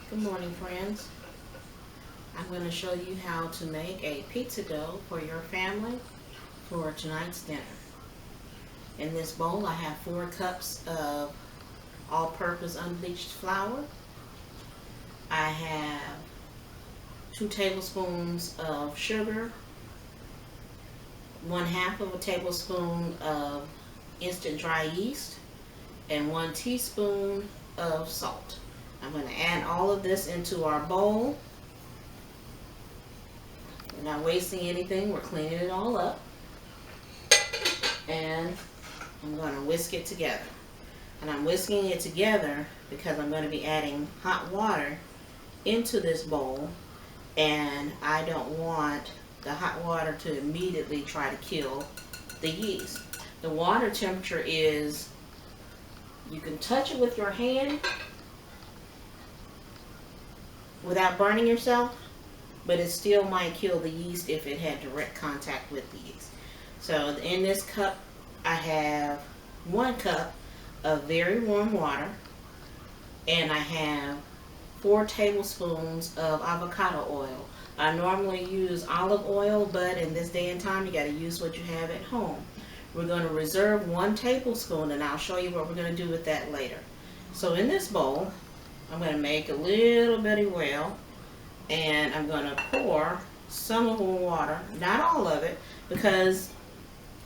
Good morning, friends. I'm going to show you how to make a pizza dough for your family for tonight's dinner. In this bowl I have 4 cups of all-purpose unbleached flour. I have 2 tablespoons of sugar, 1/2 of a tablespoon of instant dry yeast, and 1 teaspoon of salt. I'm going to add all of this into our bowl. We're not wasting anything, we're cleaning it all up. And I'm going to whisk it together. And I'm whisking it together because I'm going to be adding hot water into this bowl, and I don't want the hot water to immediately try to kill the yeast. The water temperature is, you can touch it with your hand without burning yourself, but it still might kill the yeast if it had direct contact with the yeast. So in this cup I have 1 cup of very warm water, and I have 4 tablespoons of avocado oil. I normally use olive oil, but in this day and time you got to use what you have at home. We're going to reserve 1 tablespoon, and I'll show you what we're going to do with that later. So in this bowl I'm going to make a little bitty well, and I'm going to pour some of the water, not all of it, because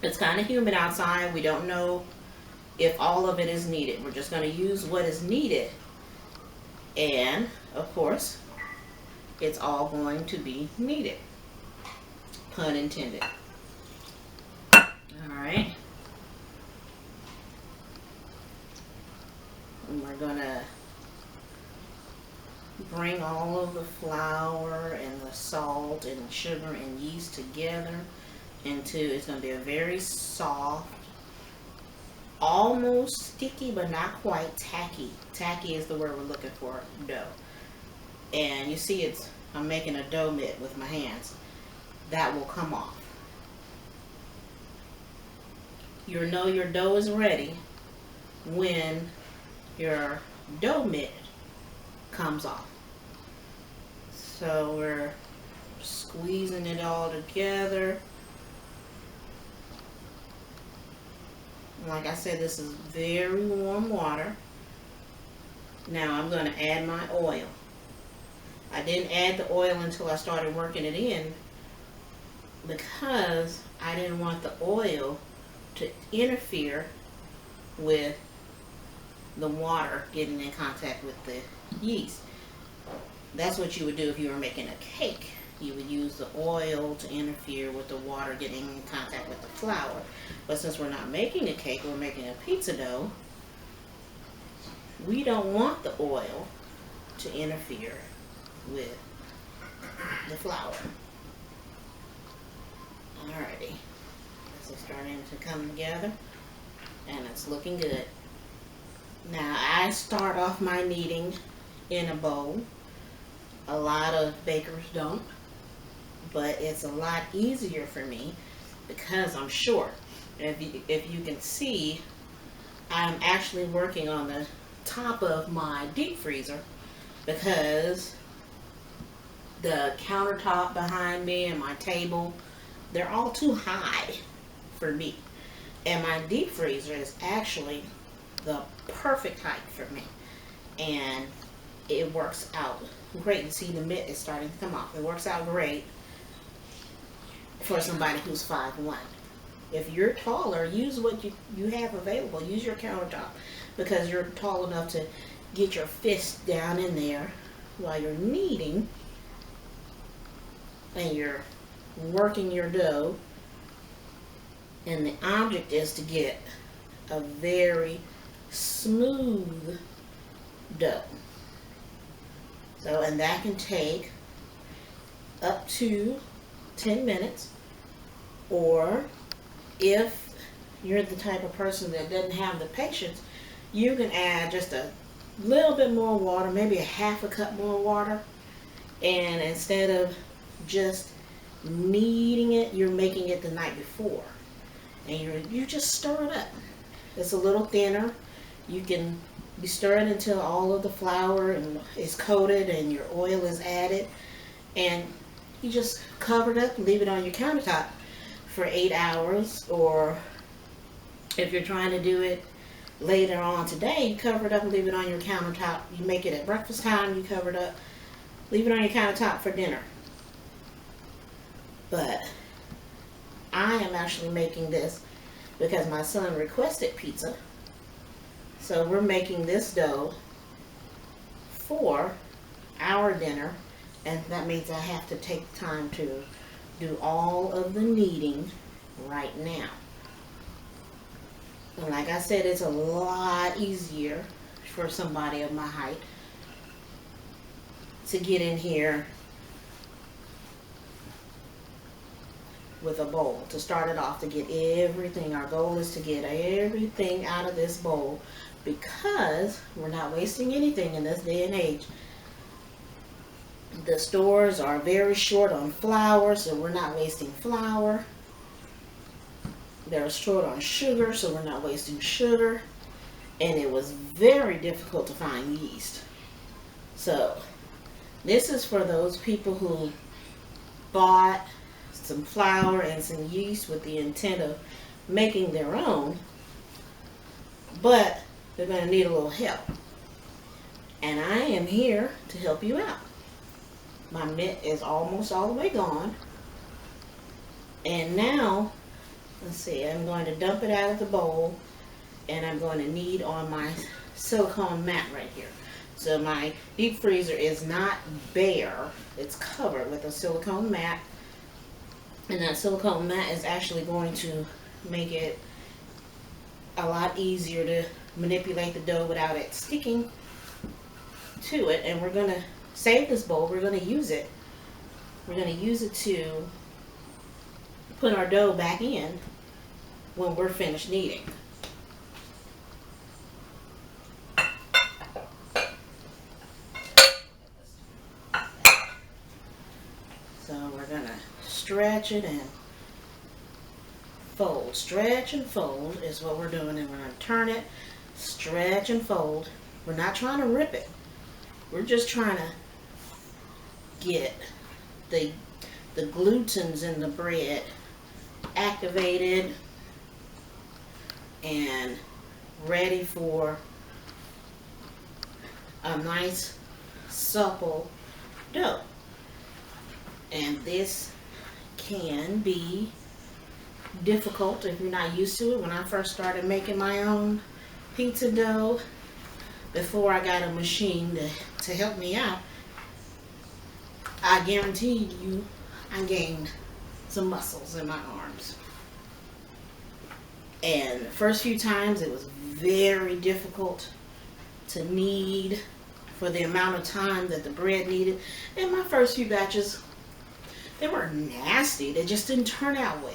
it's kind of humid outside. We don't know if all of it is needed. We're just going to use what is needed, and of course it's all going to be needed, pun intended. Alright, and we're going to bring all of the flour and the salt and sugar and yeast together into, it's going to be a very soft, almost sticky but not quite tacky. Tacky is the word we're looking for, dough. And you see I'm making a dough mitt with my hands. That will come off. You'll know your dough is ready when your dough mitt comes off. So we're squeezing it all together. Like I said, this is very warm water. Now I'm going to add my oil. I didn't add the oil until I started working it in because I didn't want the oil to interfere with the water getting in contact with the yeast. That's what you would do if you were making a cake. You would use the oil to interfere with the water getting in contact with the flour. But since we're not making a cake, we're making a pizza dough, we don't want the oil to interfere with the flour. Alrighty, this is starting to come together and it's looking good. Now I start off my kneading in a bowl. A lot of bakers don't, but it's a lot easier for me because I'm short. If you can see, I'm actually working on the top of my deep freezer because the countertop behind me and my table, they're all too high for me. And my deep freezer is actually the perfect height for me. And it works out great. You see the mitt is starting to come off. It works out great for somebody who's 5'1". If you're taller, use what you have available. Use your countertop because you're tall enough to get your fist down in there while you're kneading and you're working your dough. And the object is to get a very smooth dough. So, and that can take up to 10 minutes, or if you're the type of person that doesn't have the patience, you can add just a little bit more water, maybe a 1/2 cup more water, and instead of just kneading it, you're making it the night before, and you just stir it up. It's a little thinner. You can You stir it until all of the flour is coated and your oil is added, and you just cover it up and leave it on your countertop for 8 hours. Or if you're trying to do it later on today, you cover it up and leave it on your countertop. You make it at breakfast time, you cover it up, leave it on your countertop for dinner. But I am actually making this because my son requested pizza. So we're making this dough for our dinner, and that means I have to take time to do all of the kneading right now. And like I said, it's a lot easier for somebody of my height to get in here with a bowl, to start it off, to get everything. Our goal is to get everything out of this bowl, because we're not wasting anything in this day and age. The stores are very short on flour, so we're not wasting flour. They're short on sugar, so we're not wasting sugar. And it was very difficult to find yeast. So this is for those people who bought some flour and some yeast with the intent of making their own, but they're going to need a little help. And I am here to help you out. My mitt is almost all the way gone. And now, let's see, I'm going to dump it out of the bowl, and I'm going to knead on my silicone mat right here. So my deep freezer is not bare, it's covered with a silicone mat. And that silicone mat is actually going to make it a lot easier to manipulate the dough without it sticking to it. And we're going to save this bowl. We're going to use it. We're going to use it to put our dough back in when we're finished kneading. So we're going to stretch it and fold. Stretch and fold is what we're doing, and we're going to turn it, stretch and fold. We're not trying to rip it. We're just trying to get the glutens in the bread activated and ready for a nice supple dough. And this can be difficult if you're not used to it. When I first started making my own pizza dough, before I got a machine to help me out, I guarantee you I gained some muscles in my arms. And the first few times it was very difficult to knead for the amount of time that the bread needed. And my first few batches, they weren't nasty, they just didn't turn out well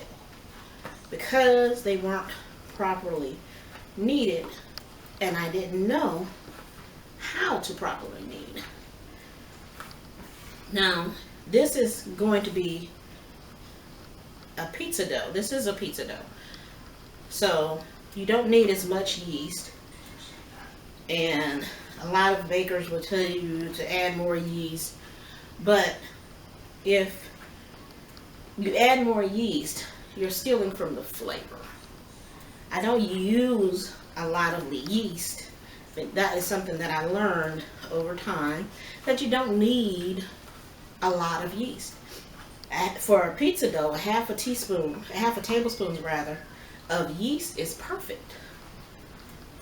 because they weren't properly kneaded, and I didn't know how to properly knead. Now, this is going to be a pizza dough. This is a pizza dough. So you don't need as much yeast, and a lot of bakers will tell you to add more yeast, but if you add more yeast, you're stealing from the flavor. I don't use a lot of the yeast, but that is something that I learned over time, that you don't need a lot of yeast. For a pizza dough, a half a tablespoon rather, of yeast is perfect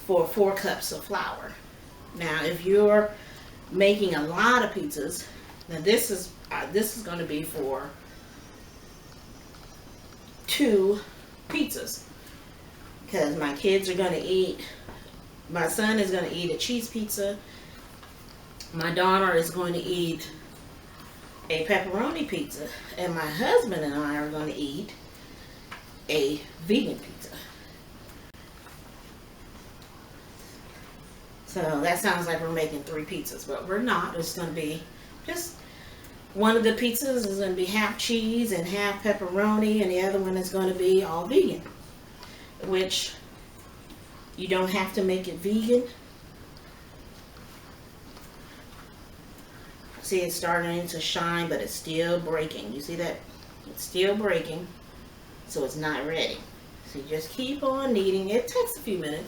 for 4 cups of flour. Now, if you're making a lot of pizzas, now this is going to be for 2 pizzas, because my kids are going to eat, my son is going to eat a cheese pizza, my daughter is going to eat a pepperoni pizza, and my husband and I are going to eat a vegan pizza. So that sounds like we're making 3 pizzas, but we're not. It's going to be just one of the pizzas is going to be half cheese and half pepperoni, and the other one is going to be all vegan, which you don't have to make it vegan. See, it's starting to shine, but it's still breaking. You see that? It's still breaking, so it's not ready. So you just keep on kneading. It takes a few minutes.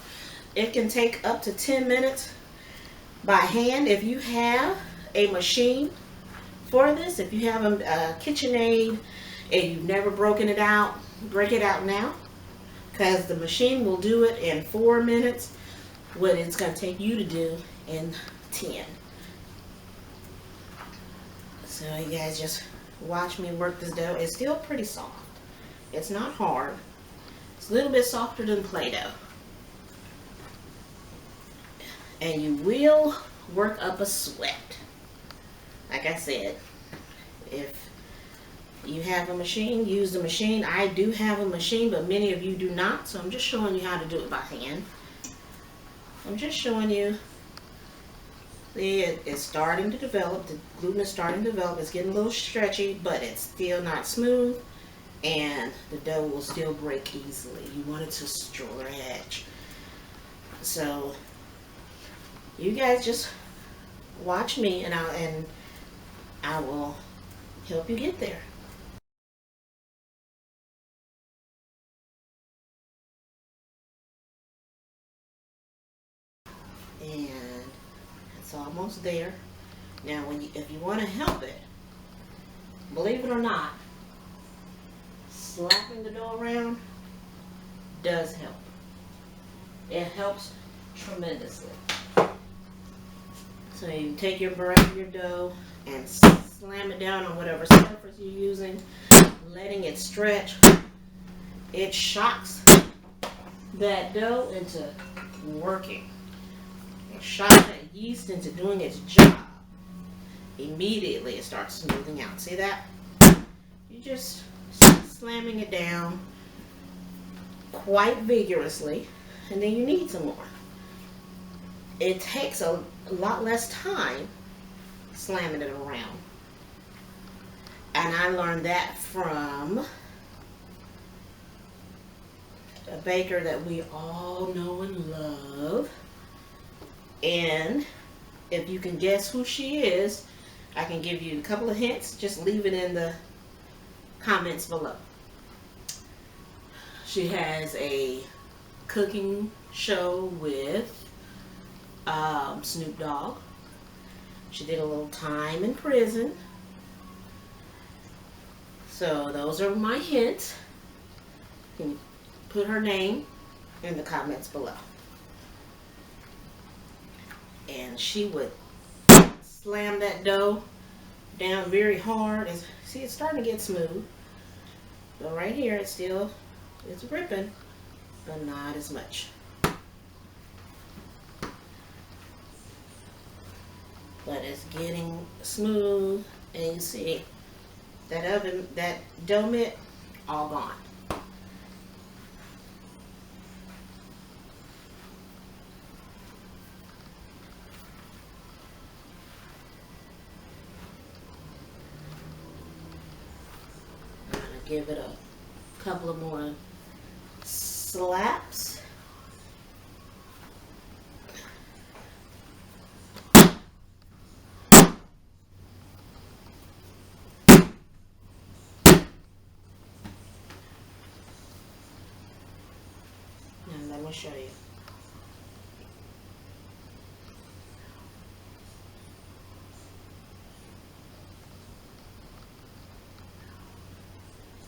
It can take up to 10 minutes by hand. If you have a machine for this, if you have a KitchenAid and you've never broken it out, break it out now, because the machine will do it in 4 minutes what it's going to take you to do in 10. So you guys just watch me work this dough. It's still pretty soft. It's not hard. It's a little bit softer than Play-Doh. And you will work up a sweat. Like I said, if you have a machine, use the machine. I do have a machine, but many of you do not. So I'm just showing you how to do it by hand. I'm just showing you. See, it's starting to develop. The gluten is starting to develop. It's getting a little stretchy, but it's still not smooth. And the dough will still break easily. You want it to stretch. So you guys just watch me, and I will help you get there. And it's almost there. Now, if you want to help it, believe it or not, slapping the dough around does help. It helps tremendously. So you take your dough and slam it down on whatever surface you're using, letting it stretch. It shocks that dough into working. It shocks that yeast into doing its job. Immediately it starts smoothing out. See that? You just slamming it down quite vigorously, and then you knead some more. It takes a lot less time slamming it around. And I learned that from a baker that we all know and love. And if you can guess who she is, I can give you a couple of hints. Just leave it in the comments below. She has a cooking show with Snoop Dogg. She did a little time in prison. So those are my hints. You can put her name in the comments below. And she would slam that dough down very hard. And see, it's starting to get smooth. But right here, it's ripping, but not as much. But it's getting smooth, and you see that dough mitt all gone. I'm gonna give it a couple of more slaps. And let me show you.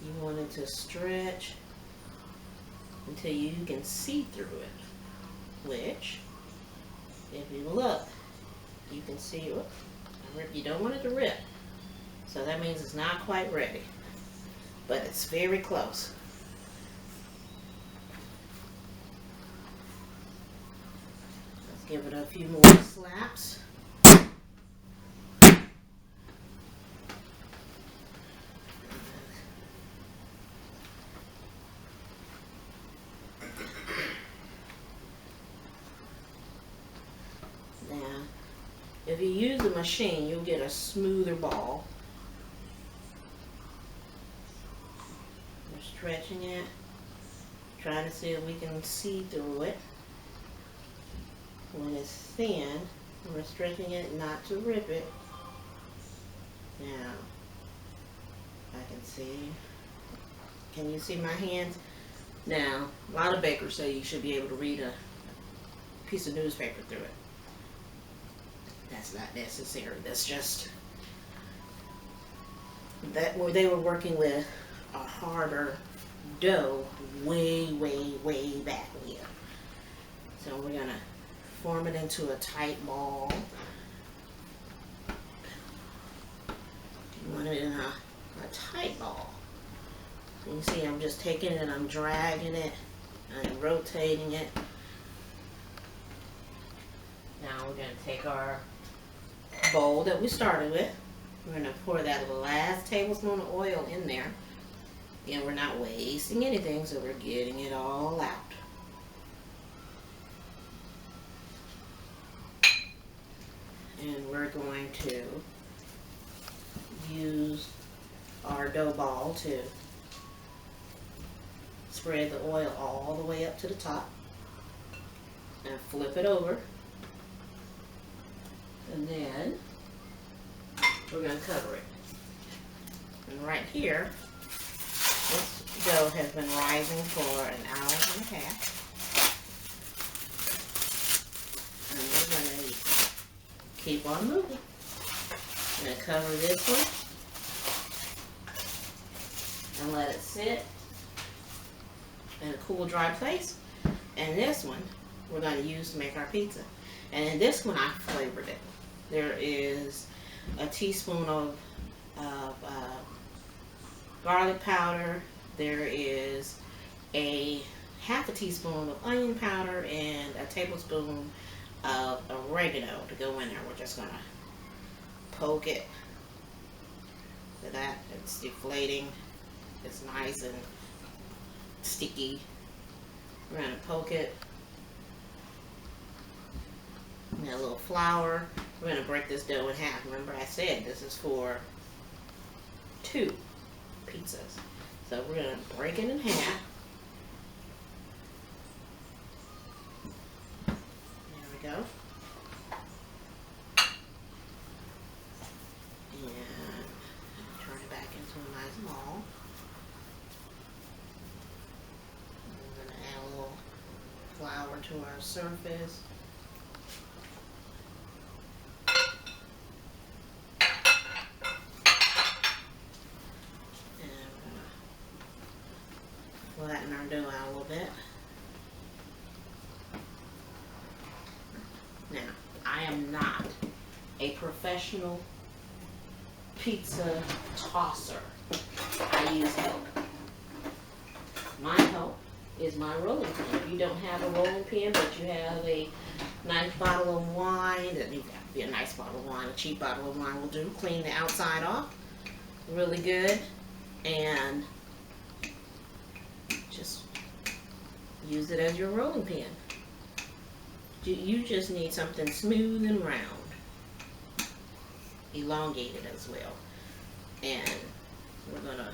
You want it to stretch until you can see through it, which, if you look, you can see, you don't want it to rip. So that means it's not quite ready, but it's very close. Let's give it a few more slaps. If you use the machine, you'll get a smoother ball. We're stretching it, trying to see if we can see through it. When it's thin, we're stretching it not to rip it. Now, I can see. Can you see my hands? Now, a lot of bakers say you should be able to read a piece of newspaper through it. That's not necessary. That's just that they were working with a harder dough way back when. So we're gonna form it into a tight ball. You want it in a tight ball. So you see I'm just taking it and I'm dragging it and rotating it. Now we're going to take our bowl that we started with. We're going to pour that last tablespoon of oil in there. Again, we're not wasting anything, so we're getting it all out. And we're going to use our dough ball to spread the oil all the way up to the top and flip it over. And then we're going to cover it. And right here, this dough has been rising for an hour and a half. And we're going to keep on moving. I'm going to cover this one and let it sit in a cool, dry place. And this one we're going to use to make our pizza. And in this one I flavored it. There is a teaspoon of garlic powder. There is a half a teaspoon of onion powder and a tablespoon of oregano to go in there. We're just going to poke it so that it's deflating. It's nice and sticky. We're going to poke it. And a little flour. We're going to break this dough in half. Remember I said this is for 2 pizzas. So we're going to break it in half. There we go. And turn it back into a nice ball. We're going to add a little flour to our surface. Flatten our dough out a little bit. Now, I am not a professional pizza tosser. I use help. My help is my rolling pin. If you don't have a rolling pin, but you have a nice bottle of wine, that needs to be a nice bottle of wine, a cheap bottle of wine will do. Clean the outside off really good, and just use it as your rolling pin. You just need something smooth and round, elongated as well. And we're gonna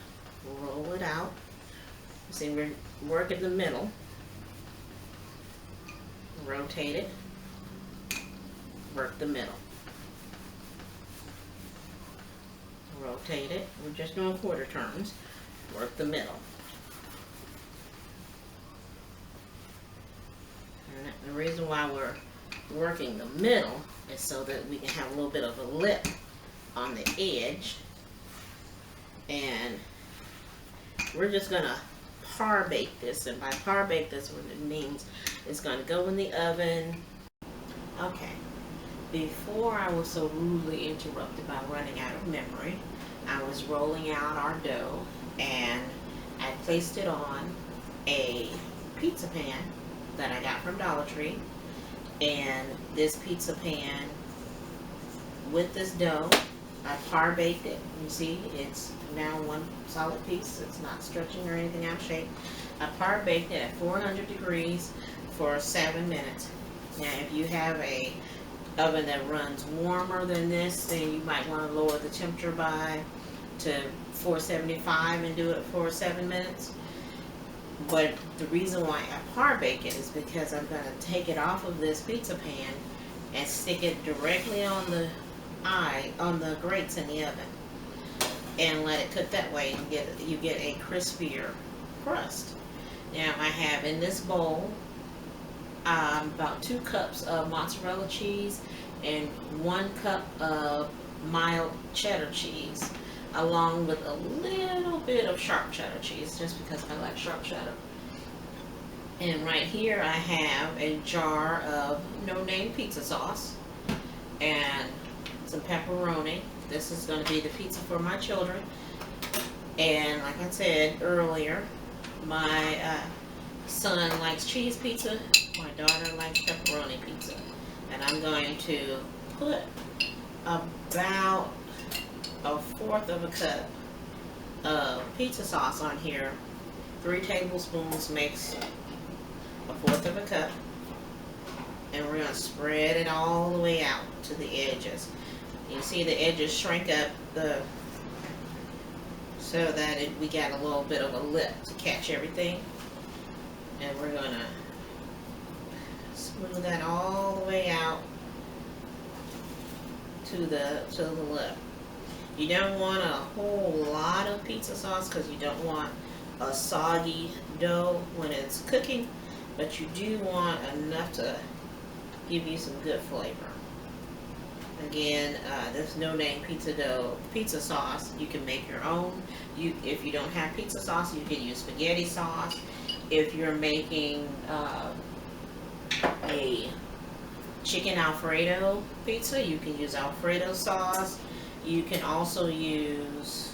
roll it out. See, we're working the middle. Rotate it. Work the middle. Rotate it. We're just doing quarter turns. Work the middle. And the reason why we're working the middle is so that we can have a little bit of a lip on the edge. And we're just gonna par bake this, and by par bake this, what it means it's gonna go in the oven. Okay, before I was so rudely interrupted by running out of memory, I was rolling out our dough and I placed it on a pizza pan that I got from Dollar Tree. And this pizza pan with this dough, I par baked it. You see, it's now one solid piece. It's not stretching or anything out of shape. I par baked it at 400 degrees for 7 minutes. Now, if you have a oven that runs warmer than this, then you might want to lower the temperature to 475 and do it for 7 minutes. But the reason why I par bake it is because I'm going to take it off of this pizza pan and stick it directly on the grates in the oven. and let it cook that way, and you get a crispier crust. Now I have in this bowl about 2 cups of mozzarella cheese and 1 cup of mild cheddar cheese, along with a little bit of sharp cheddar cheese, just because I like sharp cheddar. And right here I have a jar of no-name pizza sauce and some pepperoni. This is going to be the pizza for my children. And like I said earlier, my son likes cheese pizza, my daughter likes pepperoni pizza. And I'm going to put about 1/4 of a cup of pizza sauce on here. 3 tablespoons makes 1/4 of a cup. And we're going to spread it all the way out to the edges. You see the edges shrink up so that we got a little bit of a lip to catch everything. And we're going to smooth that all the way out to the lip. You don't want a whole lot of pizza sauce because you don't want a soggy dough when it's cooking, but you do want enough to give you some good flavor. Again, this no-name pizza sauce, you can make your own. If you don't have pizza sauce, you can use spaghetti sauce. If you're making a chicken Alfredo pizza, you can use Alfredo sauce. You can also use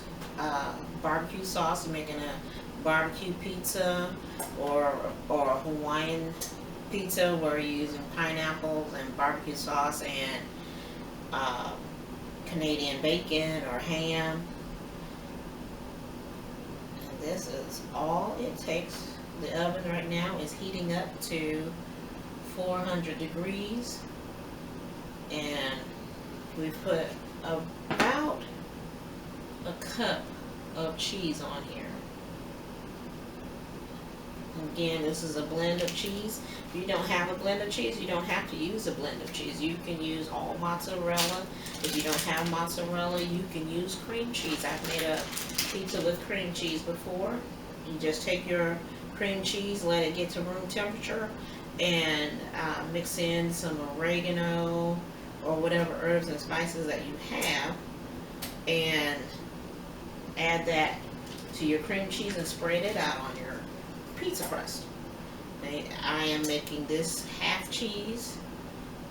barbecue sauce, making a barbecue pizza or a Hawaiian pizza where you're using pineapples and barbecue sauce and Canadian bacon or ham. And this is all it takes. The oven right now is heating up to 400 degrees, and we put about a cup of cheese on here. Again, this is a blend of cheese. If you don't have a blend of cheese, you don't have to use a blend of cheese. You can use all mozzarella. If you don't have mozzarella, you can use cream cheese. I've made a pizza with cream cheese before. You just take your cream cheese, let it get to room temperature, and mix in some oregano or whatever herbs and spices that you have, and add that to your cream cheese and spread it out on your pizza crust. I am making this half cheese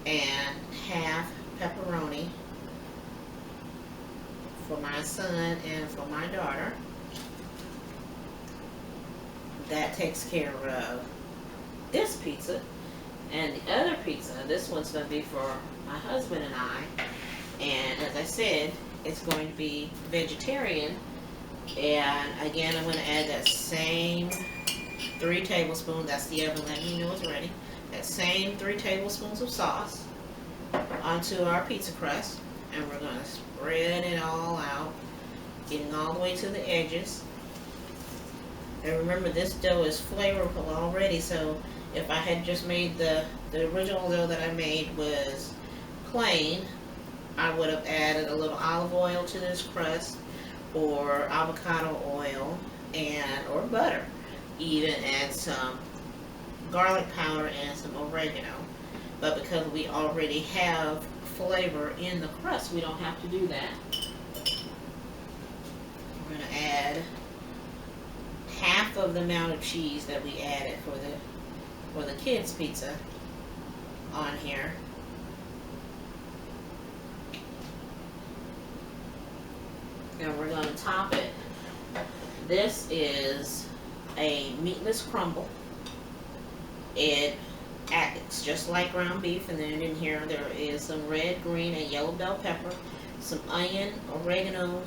and half pepperoni for my son and for my daughter. That takes care of this pizza. And the other pizza, this one's going to be for my husband and I. And as I said, it's going to be vegetarian. And again, I'm going to add that same 3 tablespoons, that's the oven letting me know it's ready, that same 3 tablespoons of sauce onto our pizza crust, and we're going to spread it all out, getting all the way to the edges. And remember, this dough is flavorful already, so if I had just made the original dough that I made was plain, I would have added a little olive oil to this crust, or avocado oil, or butter. Even add some garlic powder and some oregano. But because we already have flavor in the crust, we don't have to do that. We're going to add half of the amount of cheese that we added for the kids' pizza on here. And we're going to top it. This is a meatless crumble. It acts just like ground beef, and then in here there is some red, green, and yellow bell pepper, some onion, oregano,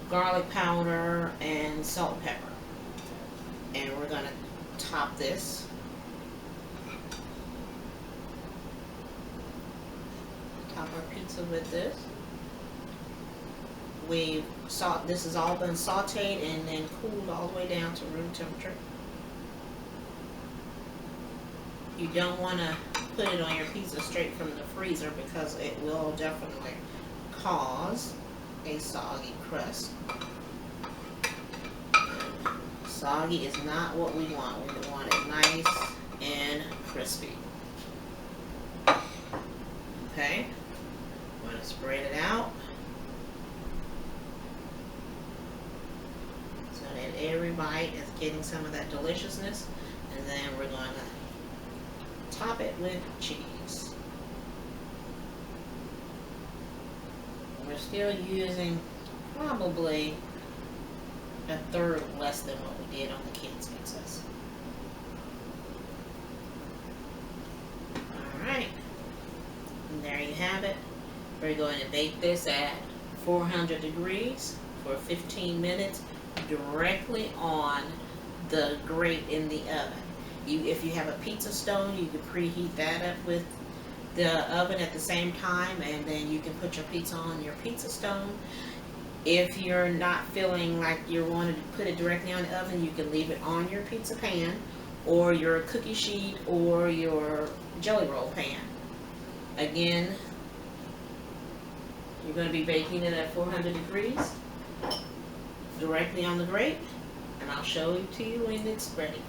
garlic powder, and salt and pepper. And we're going to top this. Top our pizza with this. This has all been sauteed and then cooled all the way down to room temperature. You don't want to put it on your pizza straight from the freezer because it will definitely cause a soggy crust. Soggy is not what we want. We want it nice and crispy. Okay, I'm going to spread it out so that every bite is getting some of that deliciousness, and then we're going to top it with cheese. We're still using probably a third less than what we did on the kids' pizzas. Alright, and there you have it. We're going to bake this at 400 degrees for 15 minutes directly on the grate in the oven. If you have a pizza stone, you can preheat that up with the oven at the same time, and then you can put your pizza on your pizza stone. If you're not feeling like you wanted to put it directly on the oven, you can leave it on your pizza pan or your cookie sheet or your jelly roll pan. Again, you're going to be baking it at 400 degrees directly on the grate, and I'll show it to you when it's ready.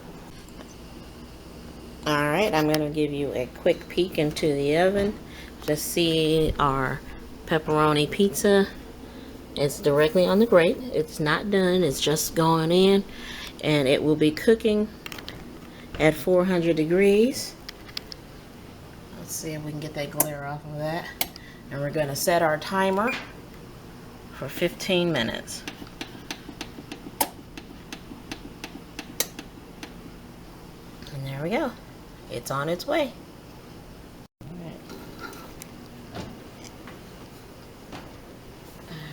Alright, I'm going to give you a quick peek into the oven. Just see our pepperoni pizza. It's directly on the grate. It's not done. It's just going in, and it will be cooking at 400 degrees. Let's see if we can get that glare off of that. And we're going to set our timer for 15 minutes. And there we go. It's on its way.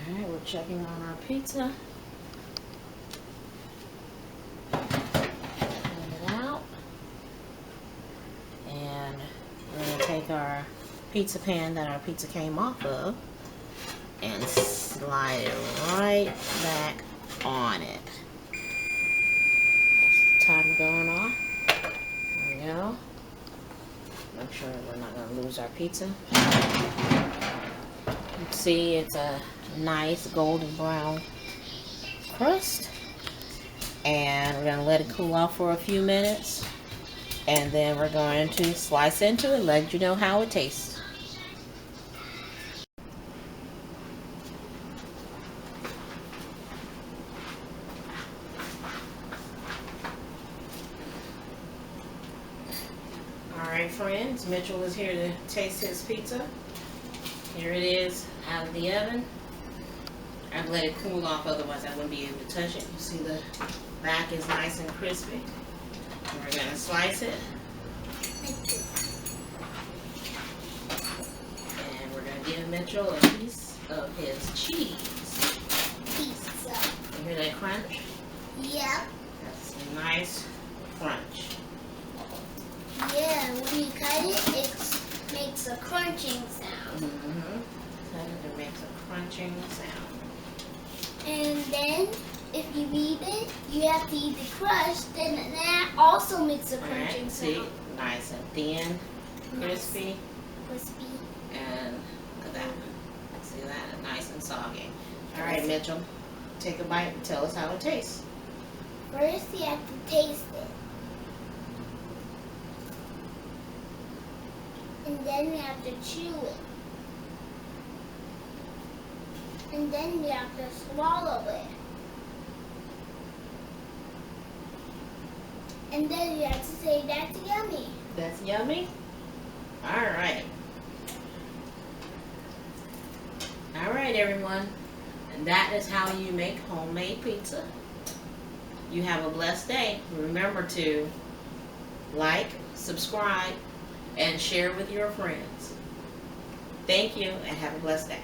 Alright, we're checking on our pizza. Clean it out. And we're going to take our pizza pan that our pizza came off of and slide it right back on it. Time going off. There we go. Make sure we're not going to lose our pizza. You can see it's a nice golden brown crust. And we're going to let it cool off for a few minutes. And then we're going to slice into it, let you know how it tastes. Alright friends, Mitchell is here to taste his pizza. Here it is out of the oven. I've let it cool off, otherwise I wouldn't be able to touch it. You see the back is nice and crispy. And we're going to slice it. And we're going to give Mitchell a piece of his cheese. Pizza. You hear that crunch? Yep. That's a nice crunch. Yeah, when you cut it, it makes a crunching sound. Cut it, it makes a crunching sound. And then, if you eat it, you have to eat the crust, then that also makes a crunching Alright, sound. see, nice and thin, crispy, Crispy. and look at that. See that? Nice and soggy. Alright, Mitchell, take a bite and tell us how it tastes. First, you have to taste it. And then you have to chew it. And then you have to swallow it. And then you have to say, that's yummy. That's yummy? Alright. Alright, everyone. And that is how you make homemade pizza. You have a blessed day. Remember to like, subscribe, and share with your friends. Thank you, and have a blessed day.